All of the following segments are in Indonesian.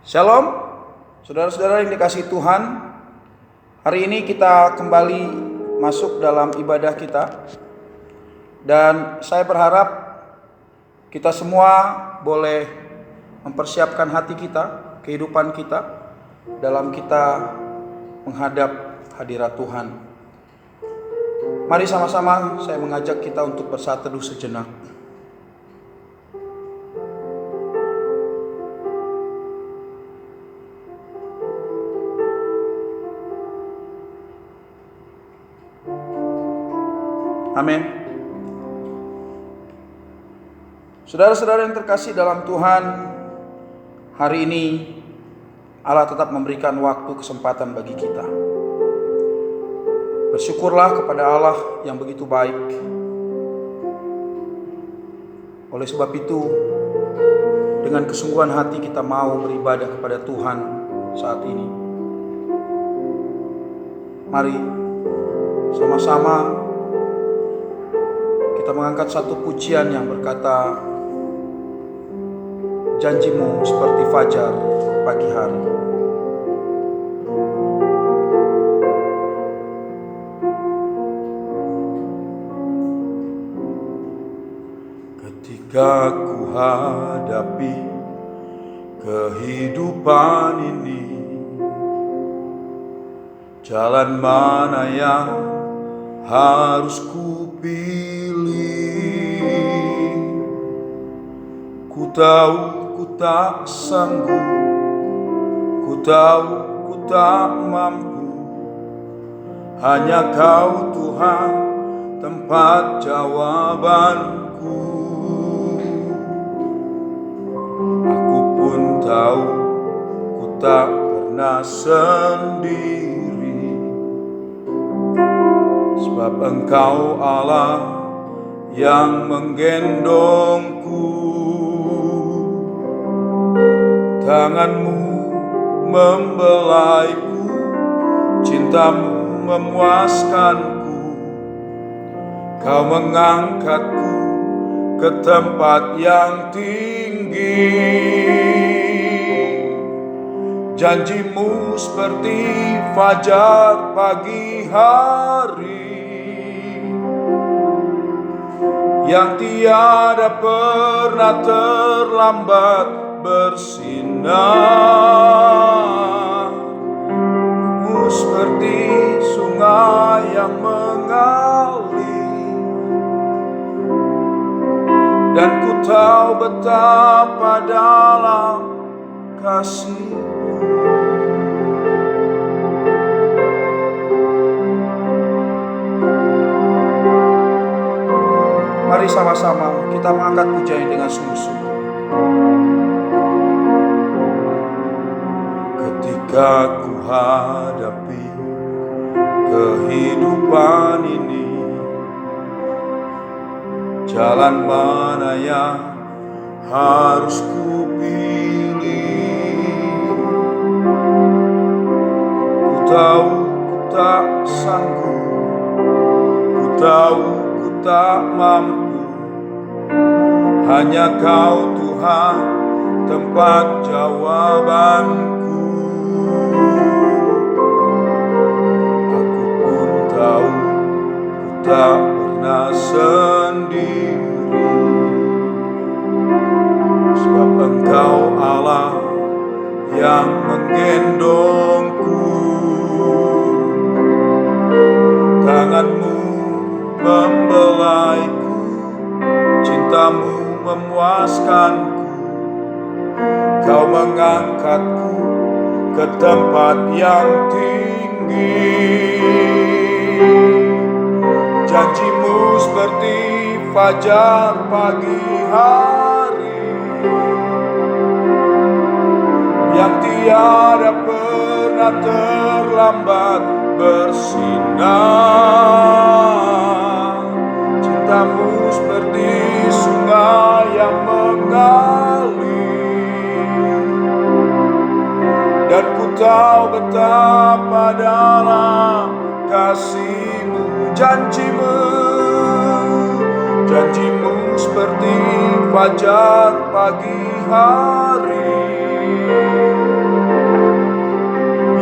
Shalom, saudara-saudara yang dikasihi Tuhan. Hari ini kita kembali masuk dalam ibadah kita. Dan saya berharap kita semua boleh mempersiapkan hati kita, kehidupan kita, dalam kita menghadap hadirat Tuhan. Mari sama-sama saya mengajak kita untuk bersatu teduh sejenak. Amin. Saudara-saudara yang terkasih dalam Tuhan, hari ini Allah tetap memberikan waktu kesempatan bagi kita. Bersyukurlah kepada Allah yang begitu baik. Oleh sebab itu, dengan kesungguhan hati kita mau beribadah kepada Tuhan saat ini. Mari sama-sama kita mengangkat satu pujian yang berkata, janjimu seperti fajar pagi hari. Ketika ku hadapi kehidupan ini, jalan mana yang harus ku pilih? Ku tahu ku tak sanggup, ku tahu ku tak mampu. Hanya Kau Tuhan tempat jawabanku. Aku pun tahu ku tak pernah sendiri, sebab Engkau Allah yang menggendongku. Tanganmu membelaiku, cintamu memuaskanku. Kau mengangkatku ke tempat yang tinggi. Janjimu seperti fajar pagi hari, yang tiada pernah terlambat bersinar. Seperti sungai yang mengalir, dan ku tahu betapa dalam kasih-Mu. Mari sama-sama kita mengangkat pujian dengan sungguh-sungguh. Ketika ku hadapi kehidupan ini, jalan mana yang harus ku pilih? Ku tahu ku tak sanggup, ku tahu ku tak mampu. Hanya Kau Tuhan tempat jawabanku. Aku pun tahu ku tak pernah sendiri, sebab Engkau Allah yang menggendongku. Tanganmu membelaiku, cintamu memuaskanku. Kau mengangkatku ke tempat yang tinggi. Janjimu seperti fajar pagi hari, yang tiada pernah terlambat bersinar. Cintamu seperti sungai yang mengalir, dan ku tahu betapa dalam kasih-Mu. Janjimu seperti fajar pagi hari,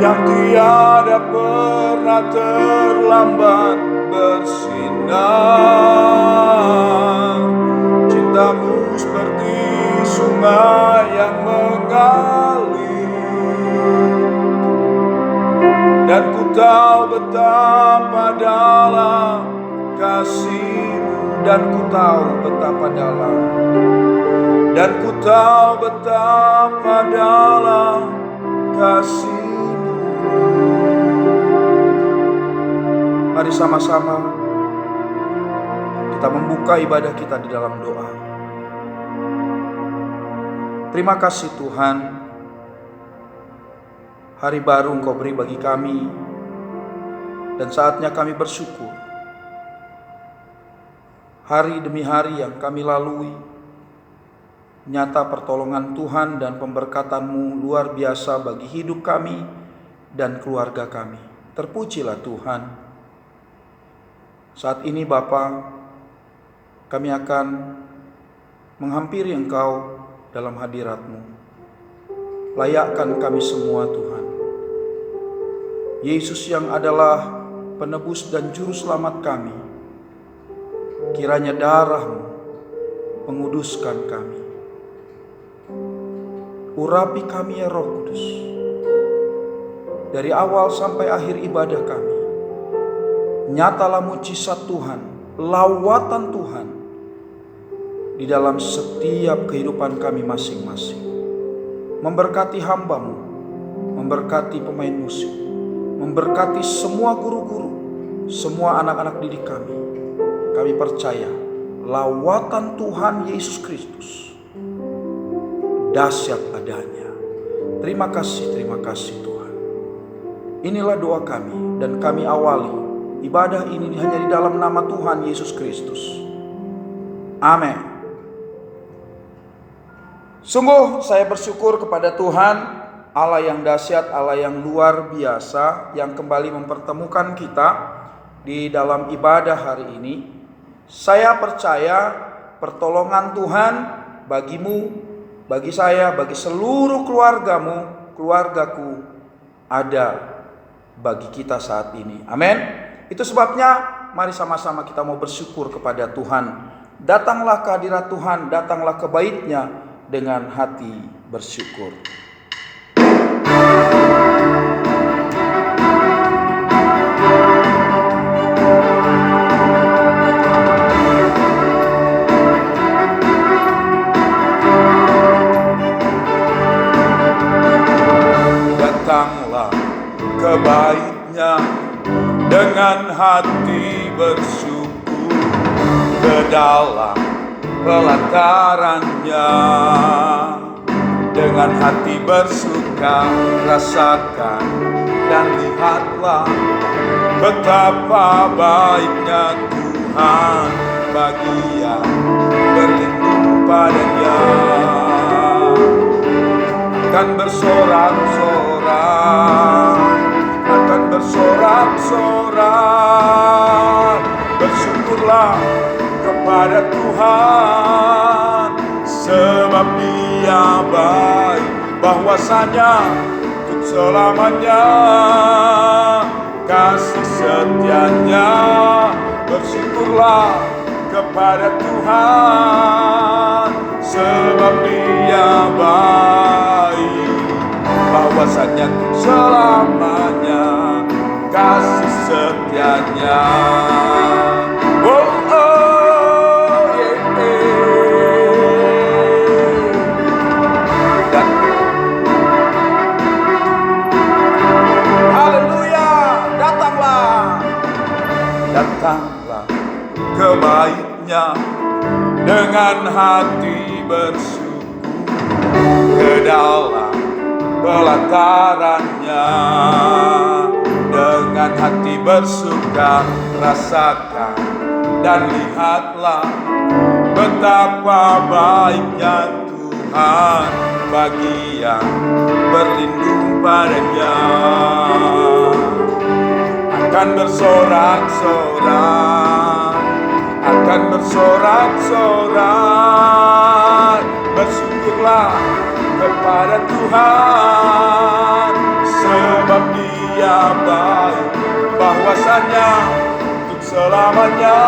yang tiada pernah terlambat bersinar. Cintamu seperti sungai yang mengalir, dan ku tahu betapa dalam kasih-Mu, dan ku tahu betapa dalam, dan ku tahu betapa dalam kasih-Mu. Mari sama-sama kita membuka ibadah kita di dalam doa. Terima kasih Tuhan, hari baru Engkau beri bagi kami, dan saatnya kami bersyukur. Hari demi hari yang kami lalui, nyata pertolongan Tuhan dan pemberkatan-Mu luar biasa bagi hidup kami dan keluarga kami. Terpujilah Tuhan. Saat ini Bapa, kami akan menghampiri Engkau dalam hadirat-Mu. Layakkan kami semua Tuhan. Yesus yang adalah penebus dan juru selamat kami, kiranya darah-Mu menguduskan kami. Urapi kami ya Roh Kudus, dari awal sampai akhir ibadah kami. Nyatalah mujizat Tuhan, lawatan Tuhan di dalam setiap kehidupan kami masing-masing. Memberkati hamba-Mu, memberkati pemain musik, memberkati semua guru-guru, semua anak-anak didik kami. Kami percaya lawatan Tuhan Yesus Kristus dahsyat adanya. Terima kasih Tuhan. Inilah doa kami, dan kami awali ibadah ini hanya di dalam nama Tuhan Yesus Kristus. Amin. Sungguh saya bersyukur kepada Tuhan, Allah yang dahsyat, Allah yang luar biasa, yang kembali mempertemukan kita di dalam ibadah hari ini. Saya percaya pertolongan Tuhan bagimu, bagi saya, bagi seluruh keluargamu, keluargaku, ada bagi kita saat ini. Amin. Itu sebabnya mari sama-sama kita mau bersyukur kepada Tuhan. Datanglah ke hadirat Tuhan, datanglah ke bait-Nya dengan hati bersyukur. Datanglah ke bait-Nya dengan hati bersyukur, ke dalam pelataran-Nya dengan hati bersuka. Rasakan dan lihatlah betapa baiknya Tuhan bagi yang berlindung padanya. Akan bersorak-sorak, akan bersorak-sorak. Bersyukurlah kepada Tuhan, sebab Dia baik, bahwasanya untuk selamanya kasih setia-Nya. Bersyukurlah kepada Tuhan, sebab Dia baik, bahwasanya untuk selamanya kasih setia-Nya. Datanglah ke bait-Nya dengan hati bersyukur, ke dalam pelataran-Nya dengan hati bersuka. Rasakan dan lihatlah betapa baiknya Tuhan bagi yang berlindung padanya. Akan bersorak-sorak, akan bersorak-sorak. Bersyukurlah kepada Tuhan, sebab Dia Dia baik, bahwasanya untuk selamanya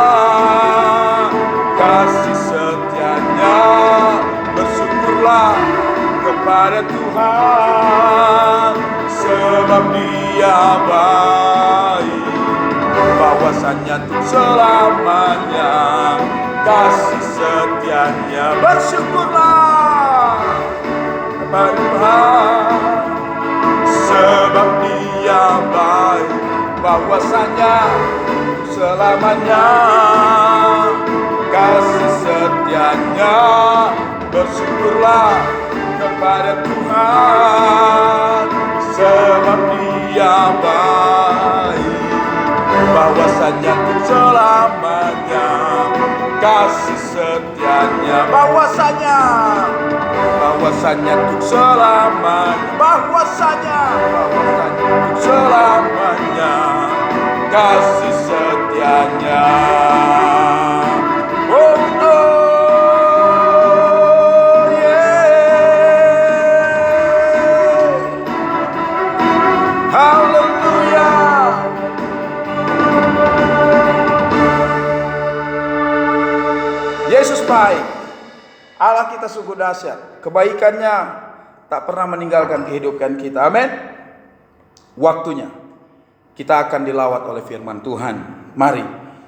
kasih setianya. Bersyukurlah kepada Tuhan, sebab Dia baik, bahwasanya untuk selamanya kasih setianya. Bersyukurlah kepada Tuhan, sebab Dia baik, bahwasanya untuk selamanya kasih setianya. Bersyukurlah kepada Tuhan, sebab Dia baik, bahwasanya untuk selamanya kasih setianya. Bahwasanya untuk selamanya, bahwasanya untuk selamanya kasih setianya. Oh, yeah. Haleluya. Yesus baik. Allah kita sungguh dahsyat. Kebaikannya tak pernah meninggalkan kehidupan kita. Amin. Waktunya kita akan dilawat oleh firman Tuhan. Mari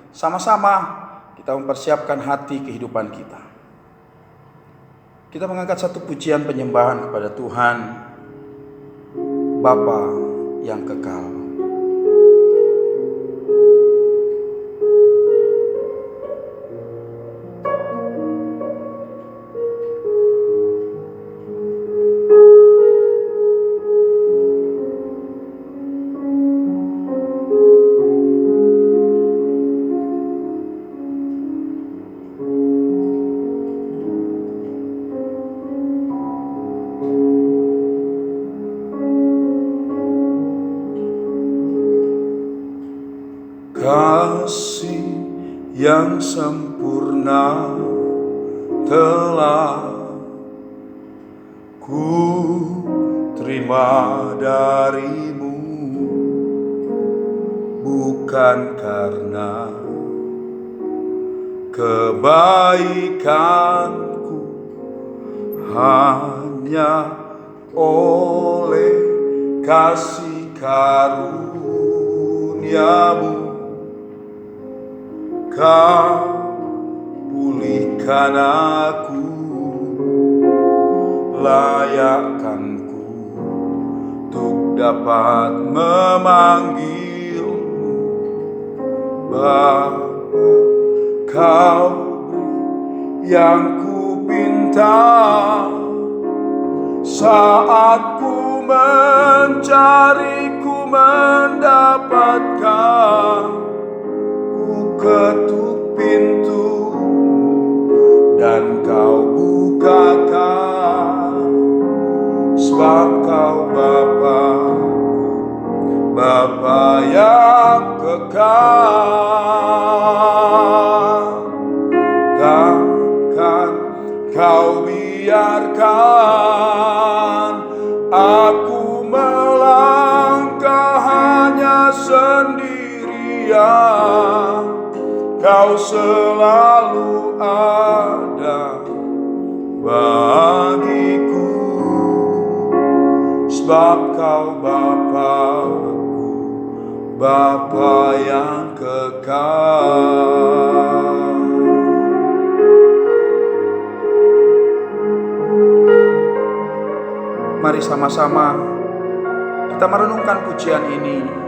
sama-sama kita mempersiapkan hati kehidupan kita. Kita mengangkat satu pujian penyembahan kepada Tuhan Bapa yang kekal. Kasih yang sempurna telah ku terima darimu, bukan karena kebaikanku, hanya oleh kasih karuniamu. Kau pulihkan aku, layakkanku untuk dapat memanggilmu Bapa. Kau beri yang ku pinta, saat ku mencari, ku mendapatkan. Ketuk pintu dan kau bukakan, sebab kau Bapa yang kekal. Takkan kau biarkan aku melangkah hanya sendirian. Kau selalu ada bagiku, sebab kau Bapa-Ku, Bapa yang kekal. Mari sama-sama kita merenungkan pujian ini.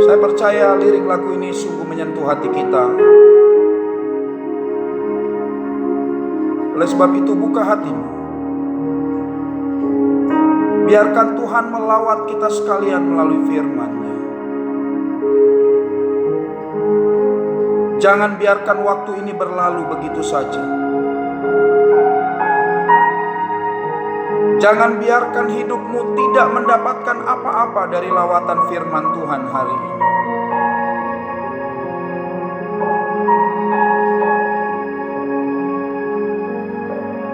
Saya percaya lirik lagu ini sungguh menyentuh hati kita. Oleh sebab itu buka hatimu. Biarkan Tuhan melawat kita sekalian melalui firman-Nya. Jangan biarkan waktu ini berlalu begitu saja. Jangan biarkan hidupmu tidak mendapatkan apa-apa dari lawatan firman Tuhan hari ini.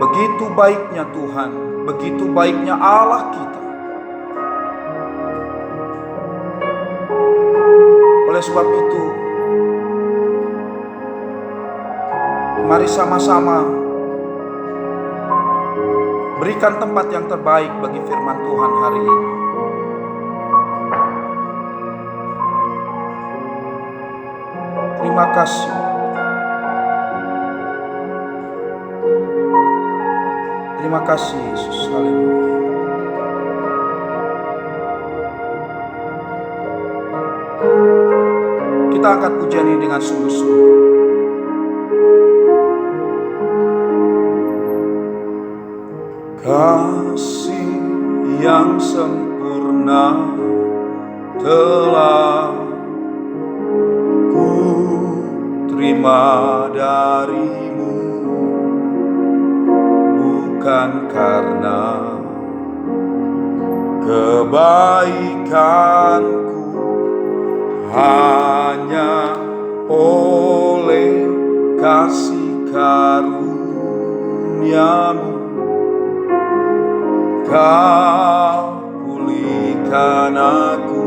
Begitu baiknya Tuhan, begitu baiknya Allah kita. Oleh sebab itu, mari sama-sama berikan tempat yang terbaik bagi firman Tuhan hari ini. Terima kasih. Terima kasih Yesus. Haleluya. Kita angkat pujian ini dengan sungguh-sungguh. Kasih yang sempurna telah ku terima darimu, bukan karena kebaikanku, hanya oleh kasih karuniamu Kau pulihkan aku,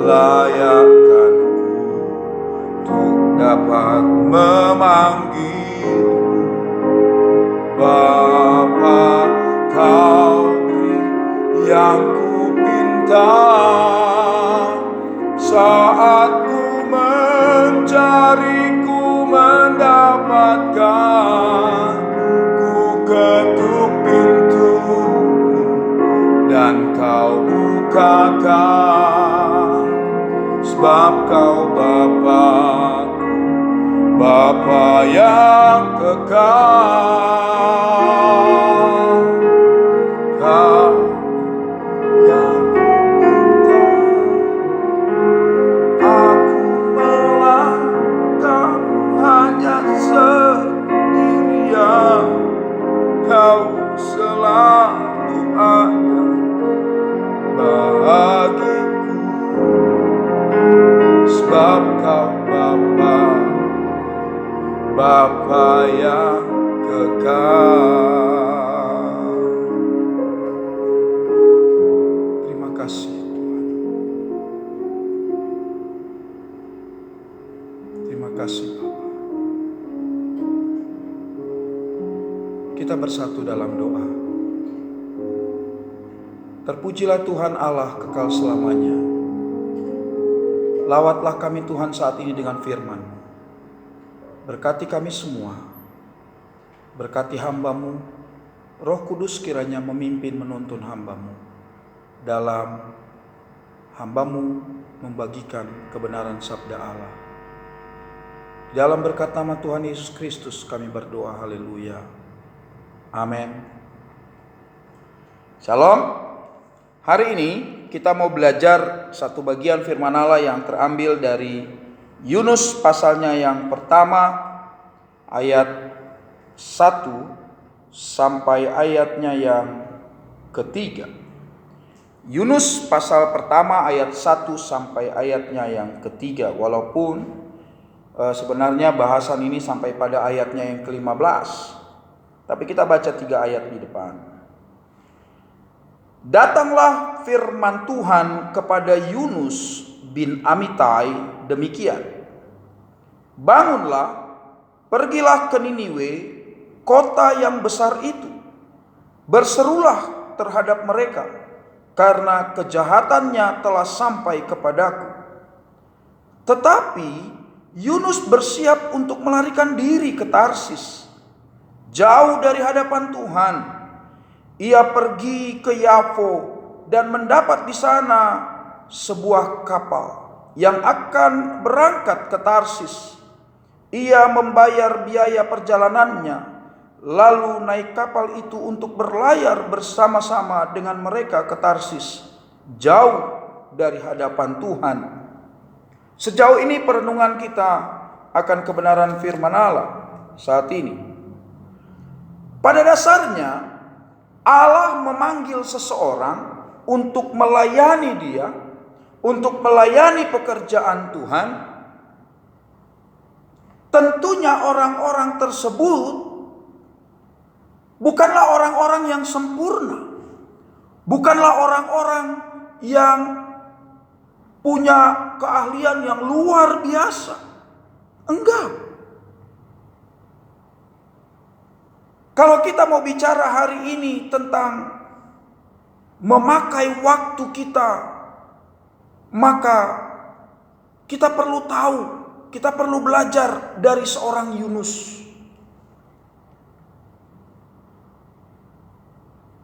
layakkanku untuk dapat memanggilmu Bapa. Kau beri yang ku pinta saat ku mencari, ku mendapatkan. Ku ketuk pintumu dan kau bukakan, sebab kau Bapa-Ku, Bapa yang kekal. Kau yang ku minta, aku melangkah hanya sendirian. Kau selalu ada bagiku, sebab kau Bapa, Bapa yang kekal. Terima kasih Tuhan. Terima kasih Bapa. Kita bersatu dalam doa. Terpujilah Tuhan Allah kekal selamanya. Lawatlah kami Tuhan saat ini dengan firman. Berkati kami semua. Berkati hamba-Mu. Roh Kudus kiranya memimpin menuntun hamba-Mu. Dalam hamba-Mu membagikan kebenaran sabda Allah. Dalam berkat nama Tuhan Yesus Kristus kami berdoa. Haleluya. Amin. Shalom. Hari ini kita mau belajar satu bagian firman Allah yang terambil dari Yunus pasalnya yang pertama ayat 1 sampai ayatnya yang ketiga. Yunus pasal pertama ayat 1 sampai ayatnya yang ketiga. Walaupun sebenarnya bahasan ini sampai pada ayatnya yang ke-15. Tapi kita baca 3 ayat di depan. Datanglah firman Tuhan kepada Yunus bin Amitai demikian. Bangunlah, pergilah ke Niniwe, kota yang besar itu. Berserulah terhadap mereka, karena kejahatannya telah sampai kepadaku. Tetapi Yunus bersiap untuk melarikan diri ke Tarsis, jauh dari hadapan Tuhan. Ia pergi ke Yafo dan mendapat di sana sebuah kapal yang akan berangkat ke Tarsis. Ia membayar biaya perjalanannya, lalu naik kapal itu untuk berlayar bersama-sama dengan mereka ke Tarsis, jauh dari hadapan Tuhan. Sejauh ini perenungan kita akan kebenaran firman Allah saat ini. Pada dasarnya Allah memanggil seseorang untuk melayani dia, untuk melayani pekerjaan Tuhan. Tentunya orang-orang tersebut bukanlah orang-orang yang sempurna, bukanlah orang-orang yang punya keahlian yang luar biasa. Enggak. Kalau kita mau bicara hari ini tentang memakai waktu kita, maka kita perlu tahu, kita perlu belajar dari seorang Yunus.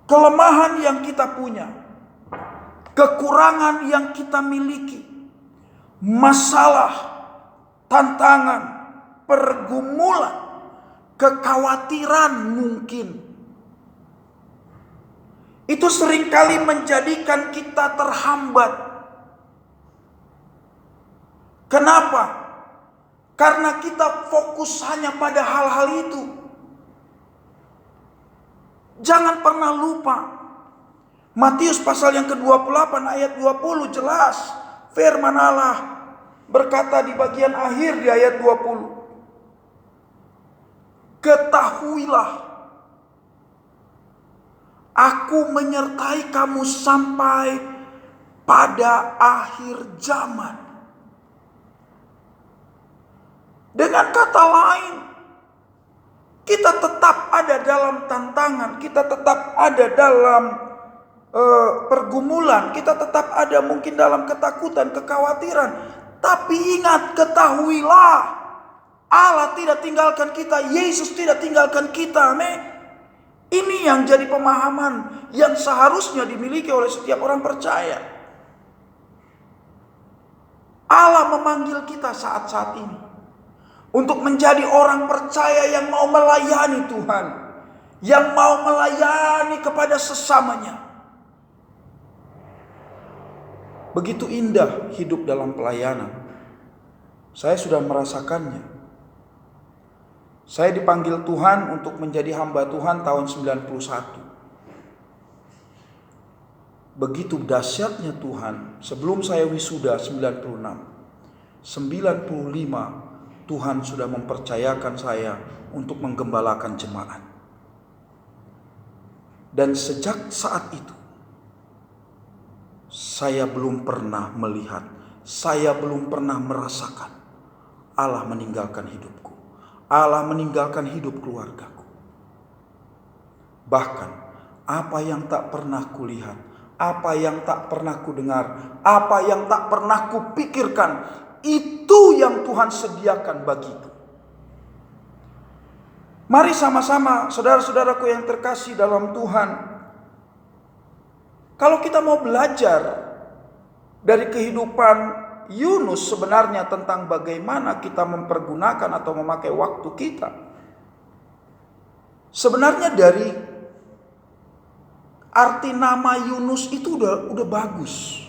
Kelemahan yang kita punya, kekurangan yang kita miliki, masalah, tantangan, pergumulan, kekhawatiran mungkin, itu seringkali menjadikan kita terhambat. Kenapa? Karena kita fokus hanya pada hal-hal itu. Jangan pernah lupa, Matius pasal yang ke-28 ayat 20 jelas firman Allah berkata di bagian akhir di ayat 20. Ketahuilah, aku menyertai kamu sampai pada akhir zaman. Dengan kata lain, kita tetap ada dalam tantangan, kita tetap ada dalam pergumulan, kita tetap ada mungkin dalam ketakutan, kekhawatiran. Tapi ingat, ketahuilah, Allah tidak tinggalkan kita, Yesus tidak tinggalkan kita. Amin. Ini yang jadi pemahaman yang seharusnya dimiliki oleh setiap orang percaya. Allah memanggil kita saat-saat ini untuk menjadi orang percaya yang mau melayani Tuhan, yang mau melayani kepada sesamanya. Begitu indah hidup dalam pelayanan. Saya sudah merasakannya. Saya dipanggil Tuhan untuk menjadi hamba Tuhan tahun 91. Begitu dahsyatnya Tuhan, sebelum saya wisuda 96, 95 Tuhan sudah mempercayakan saya untuk menggembalakan jemaat. Dan sejak saat itu, saya belum pernah melihat, saya belum pernah merasakan Allah meninggalkan hidupku. Allah meninggalkan hidup keluargaku. Bahkan apa yang tak pernah kulihat, apa yang tak pernah kudengar, apa yang tak pernah kupikirkan, itu yang Tuhan sediakan bagiku. Mari sama-sama saudara-saudaraku yang terkasih dalam Tuhan. Kalau kita mau belajar dari kehidupan Yunus sebenarnya tentang bagaimana kita mempergunakan atau memakai waktu kita. Sebenarnya dari arti nama Yunus itu udah bagus.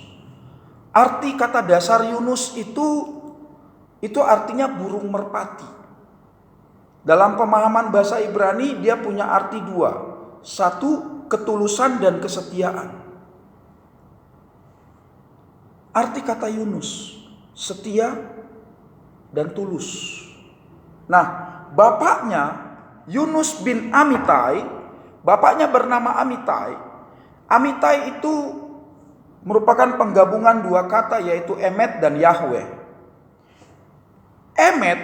Arti kata dasar Yunus itu artinya burung merpati. Dalam pemahaman bahasa Ibrani dia punya arti dua. Satu, ketulusan dan kesetiaan. Arti kata Yunus, setia dan tulus. Nah, bapaknya Yunus bin Amitai, bapaknya bernama Amitai. Amitai itu merupakan penggabungan dua kata yaitu Emet dan Yahweh. Emet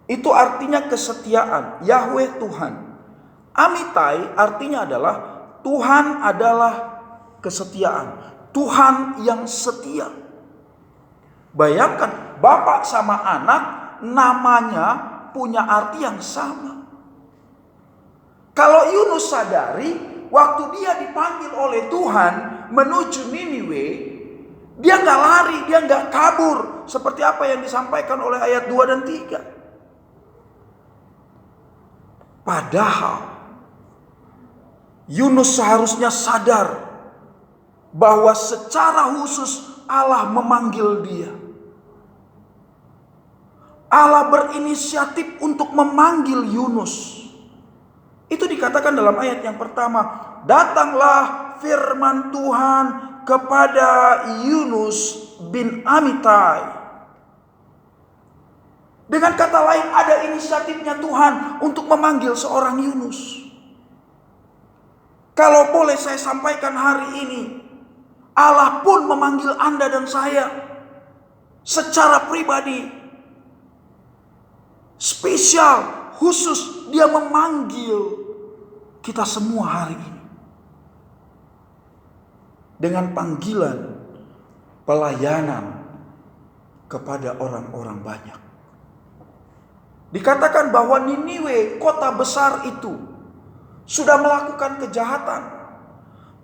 itu artinya kesetiaan, Yahweh Tuhan. Amitai artinya adalah Tuhan adalah kesetiaan, Tuhan yang setia. Bayangkan, bapak sama anak namanya punya arti yang sama. Kalau Yunus sadari, waktu dia dipanggil oleh Tuhan menuju Niniwe, dia gak lari, dia gak kabur. Seperti apa yang disampaikan oleh ayat 2 dan 3. Padahal Yunus seharusnya sadar bahwa secara khusus Allah memanggil dia. Allah berinisiatif untuk memanggil Yunus. Itu dikatakan dalam ayat yang pertama. Datanglah firman Tuhan kepada Yunus bin Amitai. Dengan kata lain, ada inisiatifnya Tuhan untuk memanggil seorang Yunus. Kalau boleh saya sampaikan hari ini, Allah pun memanggil Anda dan saya secara pribadi, spesial, khusus. Dia memanggil kita semua hari ini dengan panggilan pelayanan kepada orang-orang banyak. Dikatakan bahwa Niniwe, kota besar itu, sudah melakukan kejahatan.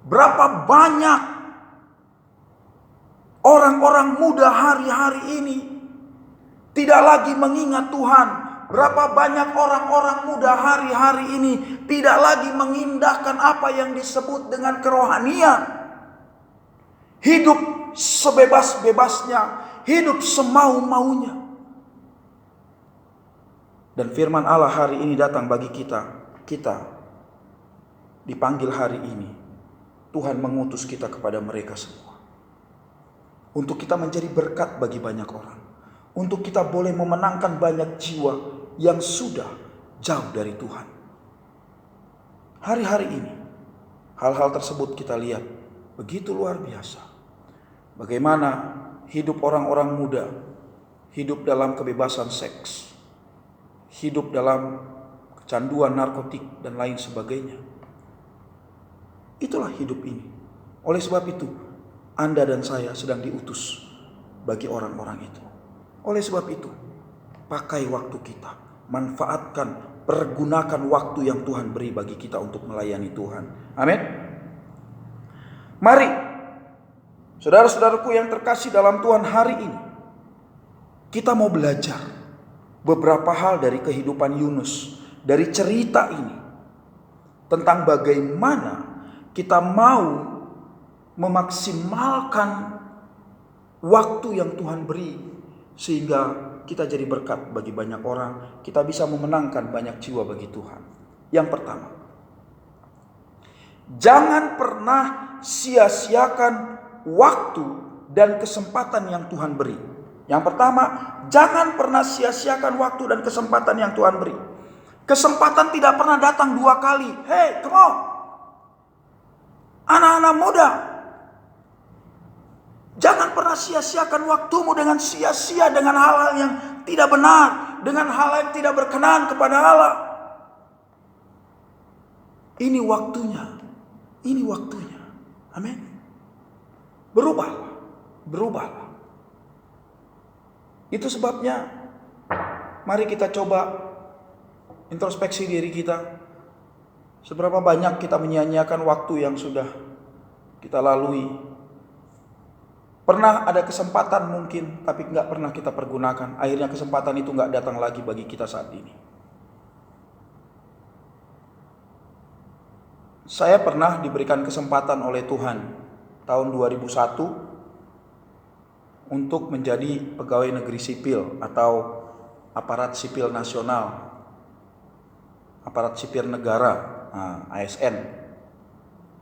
Berapa banyak orang-orang muda hari-hari ini tidak lagi mengingat Tuhan. Berapa banyak orang-orang muda hari-hari ini tidak lagi mengindahkan apa yang disebut dengan kerohanian. Hidup sebebas-bebasnya, hidup semau-maunya. Dan firman Allah hari ini datang bagi kita. Kita dipanggil hari ini. Tuhan mengutus kita kepada mereka semua. Untuk kita menjadi berkat bagi banyak orang. Untuk kita boleh memenangkan banyak jiwa yang sudah jauh dari Tuhan. Hari-hari ini, hal-hal tersebut kita lihat begitu luar biasa. Bagaimana hidup orang-orang muda, hidup dalam kebebasan seks, hidup dalam kecanduan narkotik dan lain sebagainya. Itulah hidup ini. Oleh sebab itu, Anda dan saya sedang diutus bagi orang-orang itu. Oleh sebab itu, pakai waktu kita, manfaatkan, pergunakan waktu yang Tuhan beri bagi kita untuk melayani Tuhan. Amin. Mari, saudara-saudaraku yang terkasih dalam Tuhan, hari ini kita mau belajar beberapa hal dari kehidupan Yunus, dari cerita ini, tentang bagaimana kita mau memaksimalkan waktu yang Tuhan beri, sehingga kita jadi berkat bagi banyak orang, kita bisa memenangkan banyak jiwa bagi Tuhan. Yang pertama, jangan pernah sia-siakan waktu dan kesempatan yang Tuhan beri. Yang pertama, jangan pernah sia-siakan waktu dan kesempatan yang Tuhan beri. Kesempatan tidak pernah datang dua kali. Hey, come on. Anak-anak muda, jangan pernah sia-siakan waktumu dengan sia-sia, dengan hal-hal yang tidak benar, dengan hal yang tidak berkenan kepada Allah. Ini waktunya. Ini waktunya. Amin. Berubahlah. Itu sebabnya mari kita coba introspeksi diri kita. Seberapa banyak kita menyia-nyiakan waktu yang sudah kita lalui. Pernah ada kesempatan mungkin, tapi nggak pernah kita pergunakan. Akhirnya kesempatan itu nggak datang lagi bagi kita saat ini. Saya pernah diberikan kesempatan oleh Tuhan tahun 2001 untuk menjadi pegawai negeri sipil atau aparat sipil nasional, aparat sipil negara, ASN,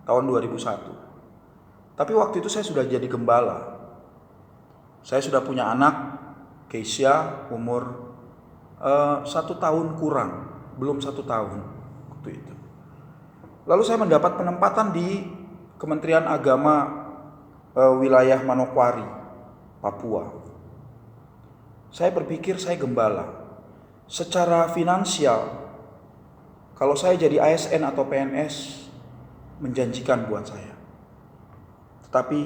tahun 2001. Tapi waktu itu saya sudah jadi gembala. Saya sudah punya anak, Keisha, umur 1 tahun kurang, belum 1 tahun waktu itu. Lalu saya mendapat penempatan di Kementerian Agama wilayah Manokwari, Papua. Saya berpikir saya gembala. Secara finansial, kalau saya jadi ASN atau PNS, menjanjikan buat saya. Tetapi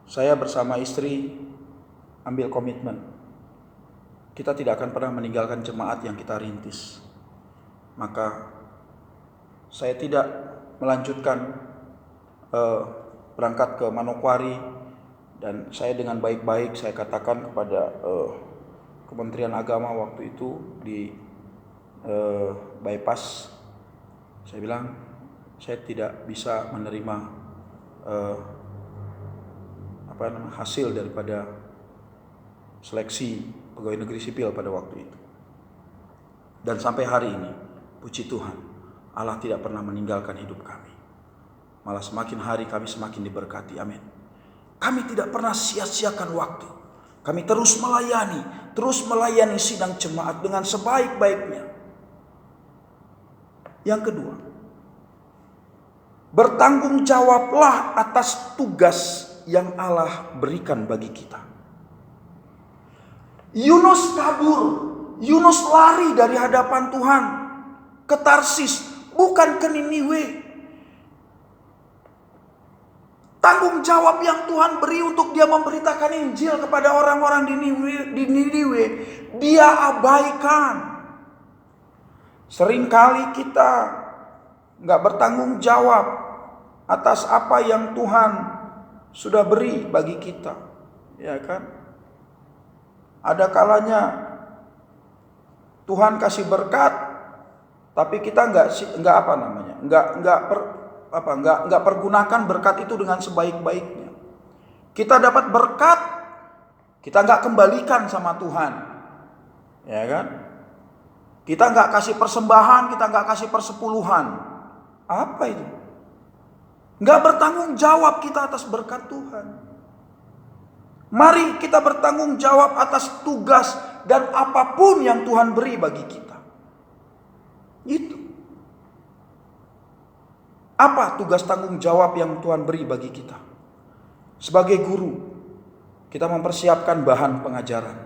saya bersama istri ambil komitmen. Kita tidak akan pernah meninggalkan jemaat yang kita rintis. Maka saya tidak melanjutkan berangkat ke Manokwari, dan saya dengan baik-baik saya katakan kepada Kementerian Agama waktu itu di bypass, saya bilang saya tidak bisa menerima hasil daripada seleksi pegawai negeri sipil pada waktu itu. Dan sampai hari ini, puji Tuhan, Allah tidak pernah meninggalkan hidup kami. Malah semakin hari kami semakin diberkati. Amin. Kami tidak pernah sia-siakan waktu. Kami terus melayani sidang jemaat dengan sebaik-baiknya. Yang kedua, Bertanggung jawablah atas tugas yang Allah berikan bagi kita. Yunus kabur, Yunus lari dari hadapan Tuhan ke Tarsis, bukan ke Niniwe. Tanggung jawab yang Tuhan beri untuk dia memberitakan Injil kepada orang-orang di Niniwe, dia abaikan. Seringkali kita nggak bertanggung jawab atas apa yang Tuhan sudah beri bagi kita, ya kan? Ada kalanya Tuhan kasih berkat, tapi kita nggak pergunakan berkat itu dengan sebaik-baiknya. Kita dapat berkat, kita nggak kembalikan sama Tuhan, ya kan? Kita nggak kasih persembahan, kita nggak kasih persepuluhan. Apa itu? Nggak bertanggung jawab kita atas berkat Tuhan. Mari kita bertanggung jawab atas tugas dan apapun yang Tuhan beri bagi kita. Itu. Apa tugas tanggung jawab yang Tuhan beri bagi kita? Sebagai guru, kita mempersiapkan bahan pengajaran.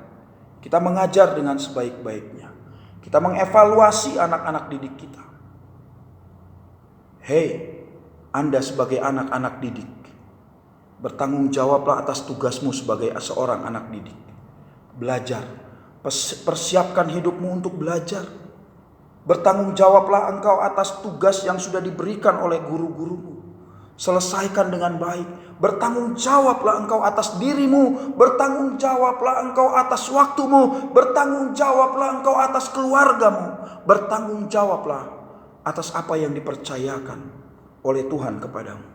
Kita mengajar dengan sebaik-baiknya. Kita mengevaluasi anak-anak didik kita. Hei, Anda sebagai anak-anak didik, bertanggung jawablah atas tugasmu sebagai seorang anak didik. Belajar, persiapkan hidupmu untuk belajar. Bertanggung jawablah engkau atas tugas yang sudah diberikan oleh guru-gurumu. Selesaikan dengan baik. Bertanggung jawablah engkau atas dirimu. Bertanggung jawablah engkau atas waktumu. Bertanggung jawablah engkau atas keluargamu. Bertanggung jawablah atas apa yang dipercayakan oleh Tuhan kepadamu.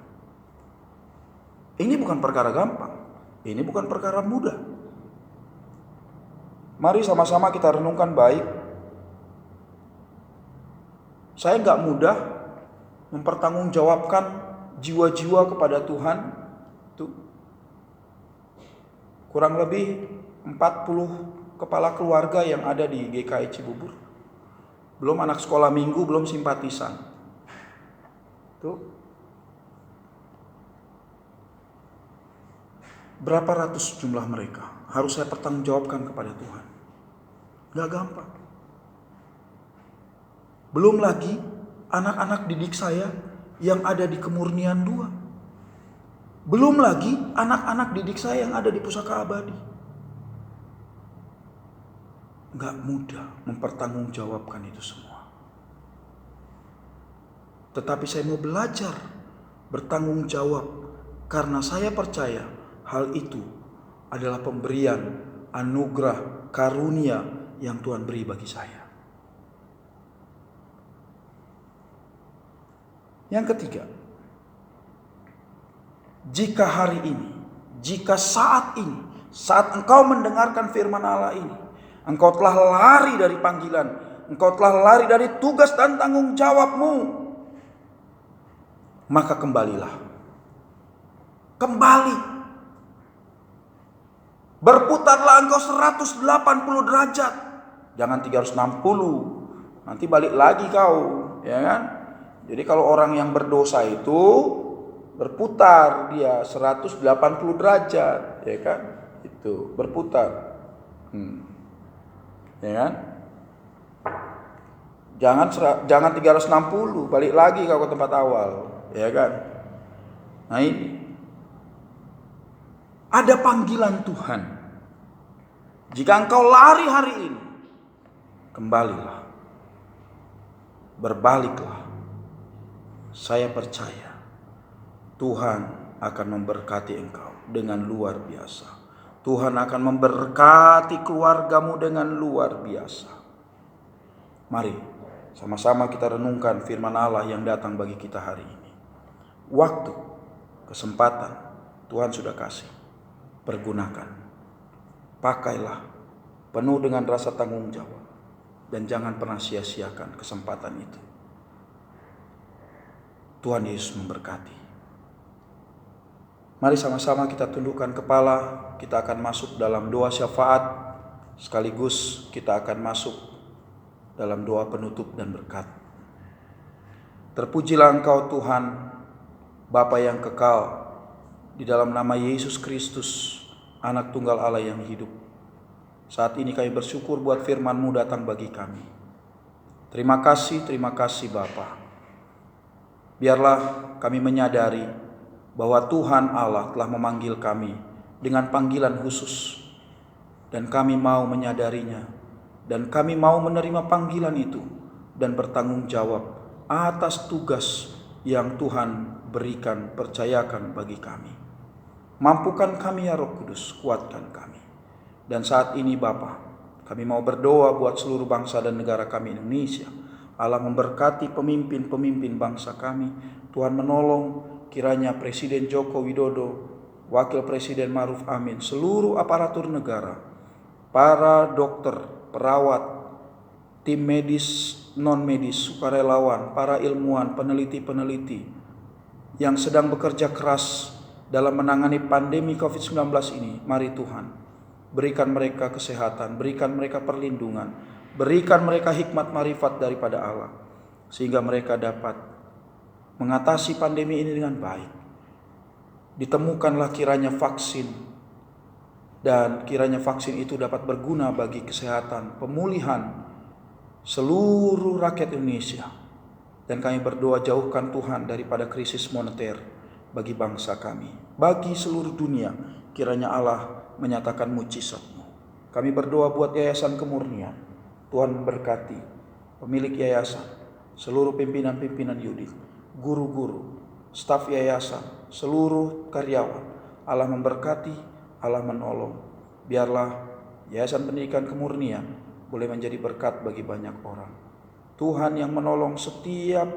Ini bukan perkara gampang. Ini bukan perkara mudah. Mari sama-sama kita renungkan baik. Saya gak mudah mempertanggungjawabkan jiwa-jiwa kepada Tuhan. Tuh. Kurang lebih 40 kepala keluarga yang ada di GKI Cibubur. Belum anak sekolah minggu, belum simpatisan. Tuh. Berapa ratus jumlah mereka harus saya pertanggungjawabkan kepada Tuhan. Gak gampang. Belum lagi anak-anak didik saya yang ada di Kemurnian 2. Belum lagi anak-anak didik saya yang ada di Pusaka Abadi. Gak mudah mempertanggungjawabkan itu semua. Tetapi saya mau belajar bertanggung jawab karena saya percaya hal itu adalah pemberian anugerah karunia yang Tuhan beri bagi saya. Yang ketiga, jika hari ini, jika saat ini, saat engkau mendengarkan firman Allah ini, engkau telah lari dari panggilan, engkau telah lari dari tugas dan tanggung jawabmu, maka kembalilah. Kembali. Berputarlah engkau 180 derajat. Jangan 360. Nanti balik lagi kau, ya kan? Jadi kalau orang yang berdosa itu berputar dia 180 derajat, ya kan? Itu berputar. Ya kan? Jangan 360, balik lagi kau ke tempat awal, ya kan? Nah ini ada panggilan Tuhan. Jika engkau lari hari ini, kembalilah. Berbaliklah. Saya percaya Tuhan akan memberkati engkau dengan luar biasa. Tuhan akan memberkati keluargamu dengan luar biasa. Mari sama-sama kita renungkan firman Allah yang datang bagi kita hari ini. Waktu, kesempatan Tuhan sudah kasih. Pergunakan. Pakailah penuh dengan rasa tanggung jawab. Dan jangan pernah sia-siakan kesempatan itu. Tuhan Yesus memberkati. Mari sama-sama kita tundukkan kepala. Kita akan masuk dalam doa syafaat. Sekaligus kita akan masuk dalam doa penutup dan berkat. Terpujilah Engkau Tuhan Bapa yang kekal, di dalam nama Yesus Kristus, Anak Tunggal Allah yang hidup. Saat ini kami bersyukur buat firman-Mu datang bagi kami. Terima kasih Bapa. Biarlah kami menyadari bahwa Tuhan Allah telah memanggil kami dengan panggilan khusus. Dan kami mau menyadarinya. Dan kami mau menerima panggilan itu. Dan bertanggung jawab atas tugas yang Tuhan berikan, percayakan bagi kami. Mampukan kami ya Roh Kudus, kuatkan kami. Dan saat ini Bapa, kami mau berdoa buat seluruh bangsa dan negara kami Indonesia. Allah memberkati pemimpin-pemimpin bangsa kami. Tuhan menolong kiranya Presiden Joko Widodo, Wakil Presiden Ma'ruf Amin, seluruh aparatur negara, para dokter, perawat, tim medis, non-medis, sukarelawan, para ilmuwan, peneliti-peneliti yang sedang bekerja keras dalam menangani pandemi COVID-19 ini. Mari Tuhan, berikan mereka kesehatan, berikan mereka perlindungan, berikan mereka hikmat marifat daripada Allah, sehingga mereka dapat mengatasi pandemi ini dengan baik. Ditemukanlah kiranya vaksin, dan kiranya vaksin itu dapat berguna bagi kesehatan, pemulihan seluruh rakyat Indonesia. Dan kami berdoa jauhkan Tuhan daripada krisis moneter bagi bangsa kami, bagi seluruh dunia. Kiranya Allah menyatakan mujizat-Mu. Kami berdoa buat Yayasan Kemurnian. Tuhan memberkati pemilik yayasan, seluruh pimpinan-pimpinan Yudit, guru-guru, staf yayasan, seluruh karyawan. Allah memberkati, Allah menolong. Biarlah Yayasan Pendidikan Kemurnian boleh menjadi berkat bagi banyak orang. Tuhan yang menolong setiap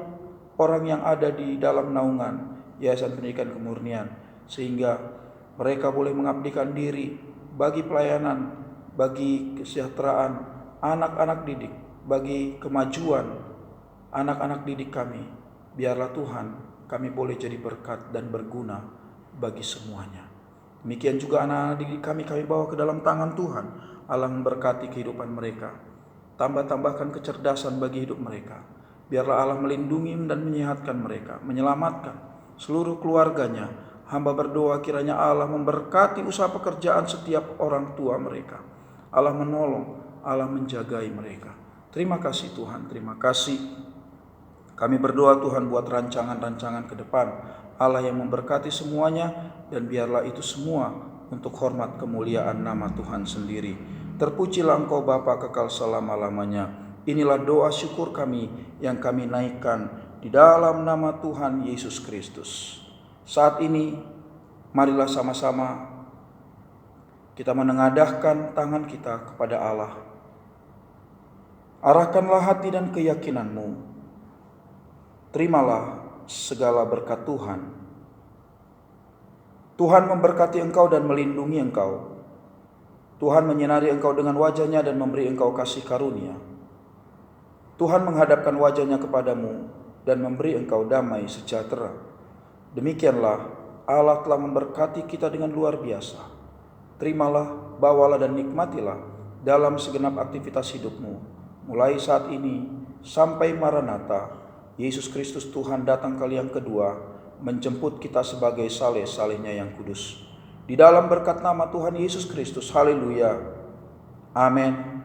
orang yang ada di dalam naungan Yayasan Pendidikan Kemurnian, sehingga mereka boleh mengabdikan diri bagi pelayanan, bagi kesejahteraan anak-anak didik, bagi kemajuan anak-anak didik kami. Biarlah Tuhan, kami boleh jadi berkat dan berguna bagi semuanya. Demikian juga anak-anak didik kami bawa ke dalam tangan Tuhan. Allah memberkati kehidupan mereka. Tambahkan kecerdasan bagi hidup mereka. Biarlah Allah melindungi dan menyehatkan mereka, menyelamatkan seluruh keluarganya. Hamba berdoa kiranya Allah memberkati usaha pekerjaan setiap orang tua mereka. Allah menolong, Allah menjagai mereka. Terima kasih Tuhan, terima kasih. Kami berdoa Tuhan buat rancangan-rancangan ke depan. Allah yang memberkati semuanya, dan biarlah itu semua untuk hormat kemuliaan nama Tuhan sendiri. Terpujilah Engkau Bapa kekal selama-lamanya. Inilah doa syukur kami yang kami naikkan di dalam nama Tuhan Yesus Kristus. Saat ini marilah sama-sama kita menengadahkan tangan kita kepada Allah. Arahkanlah hati dan keyakinanmu. Terimalah segala berkat Tuhan. Tuhan memberkati engkau dan melindungi engkau. Tuhan menyinari engkau dengan wajah-Nya dan memberi engkau kasih karunia. Tuhan menghadapkan wajah-Nya kepadamu dan memberi engkau damai sejahtera. Demikianlah Allah telah memberkati kita dengan luar biasa. Terimalah, bawalah dan nikmatilah dalam segenap aktivitas hidupmu. Mulai saat ini sampai Maranatha, Yesus Kristus Tuhan datang kali yang kedua, menjemput kita sebagai saleh-salehnya yang kudus. Di dalam berkat nama Tuhan Yesus Kristus, haleluya, amin.